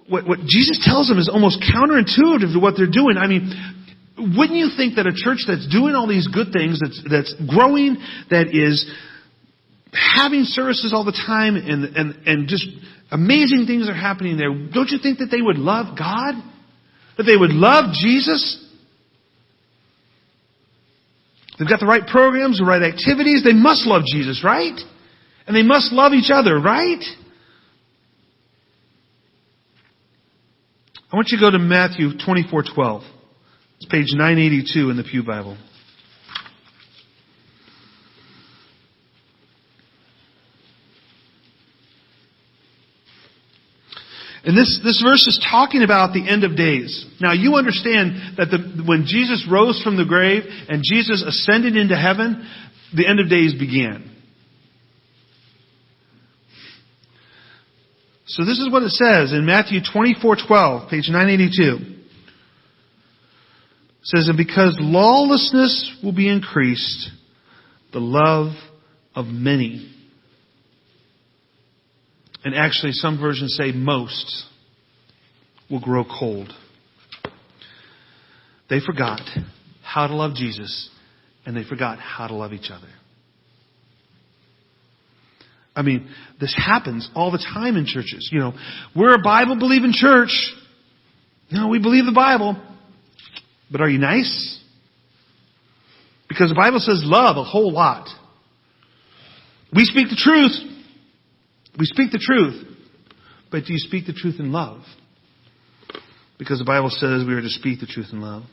what Jesus tells them is almost counterintuitive to what they're doing. I mean, wouldn't you think that a church that's doing all these good things, that's growing, that is having services all the time, and just amazing things are happening there, don't you think that they would love God? That they would love Jesus? They've got the right programs, the right activities. They must love Jesus, right? And they must love each other, right? I want you to go to Matthew 24:12. It's page 982 in the Pew Bible. And this verse is talking about the end of days. Now you understand that when Jesus rose from the grave and Jesus ascended into heaven, the end of days began. So this is what it says in Matthew 24:12, page 982. It says, and because lawlessness will be increased, the love of many. And actually some versions say most will grow cold. They forgot how to love Jesus, and they forgot how to love each other. I mean, this happens all the time in churches. You know, we're a Bible-believing church. No, we believe the Bible. But are you nice? Because the Bible says love a whole lot. We speak the truth. We speak the truth. But do you speak the truth in love? Because the Bible says we are to speak the truth in love.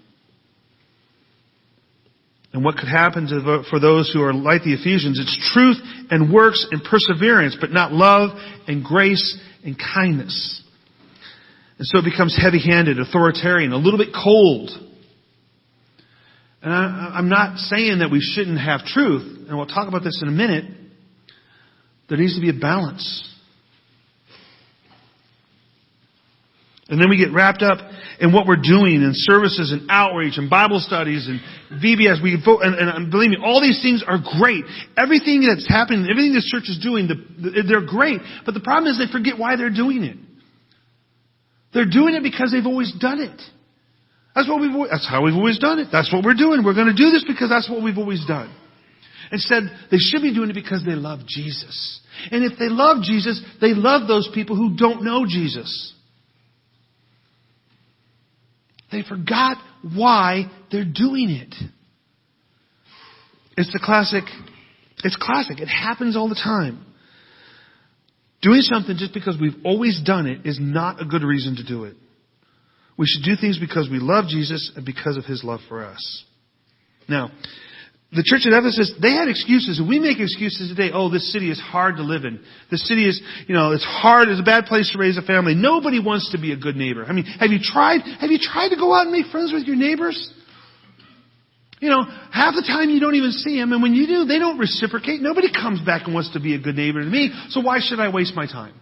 And what could happen for those who are like the Ephesians? It's truth and works and perseverance, but not love and grace and kindness. And so it becomes heavy-handed, authoritarian, a little bit cold. And I'm not saying that we shouldn't have truth, and we'll talk about this in a minute. There needs to be a balance. And then we get wrapped up in what we're doing in services and outreach and Bible studies and VBS. And believe me, all these things are great. Everything that's happening, everything this church is doing, they're great. But the problem is they forget why they're doing it. They're doing it because they've always done it. That's how we've always done it. That's what we're doing. We're going to do this because that's what we've always done. Instead, they should be doing it because they love Jesus. And if they love Jesus, they love those people who don't know Jesus. They forgot why they're doing it. It's classic. It happens all the time. Doing something just because we've always done it is not a good reason to do it. We should do things because we love Jesus and because of His love for us. Now, the church at Ephesus, they had excuses. And we make excuses today. Oh, this city is hard to live in. This city is, it's hard. It's a bad place to raise a family. Nobody wants to be a good neighbor. I mean, have you tried to go out and make friends with your neighbors? Half the time you don't even see them. And when you do, they don't reciprocate. Nobody comes back and wants to be a good neighbor to me. So why should I waste my time?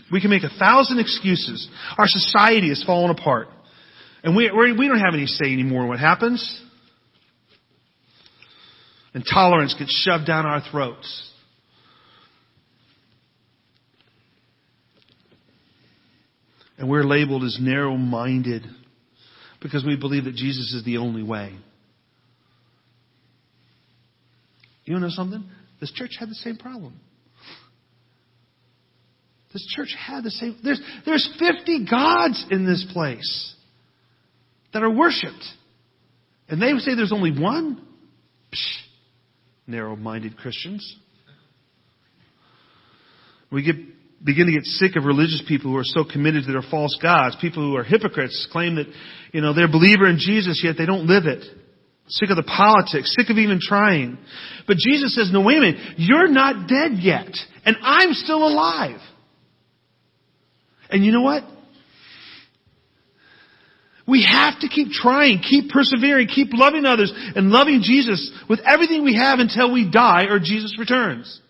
We can make 1,000 excuses. Our society is falling apart. And we don't have any say anymore in what happens. Intolerance gets shoved down our throats. And we're labeled as narrow-minded because we believe that Jesus is the only way. You know something? This church had the same problem. This church had the same. There's 50 gods in this place that are worshipped. And they would say there's only one? Psh, narrow-minded Christians. We begin to get sick of religious people who are so committed to their false gods. People who are hypocrites, claim that, they're a believer in Jesus, yet they don't live it. Sick of the politics, sick of even trying. But Jesus says, no, wait a minute. You're not dead yet. And I'm still alive. And you know what? We have to keep trying, keep persevering, keep loving others and loving Jesus with everything we have until we die or Jesus returns.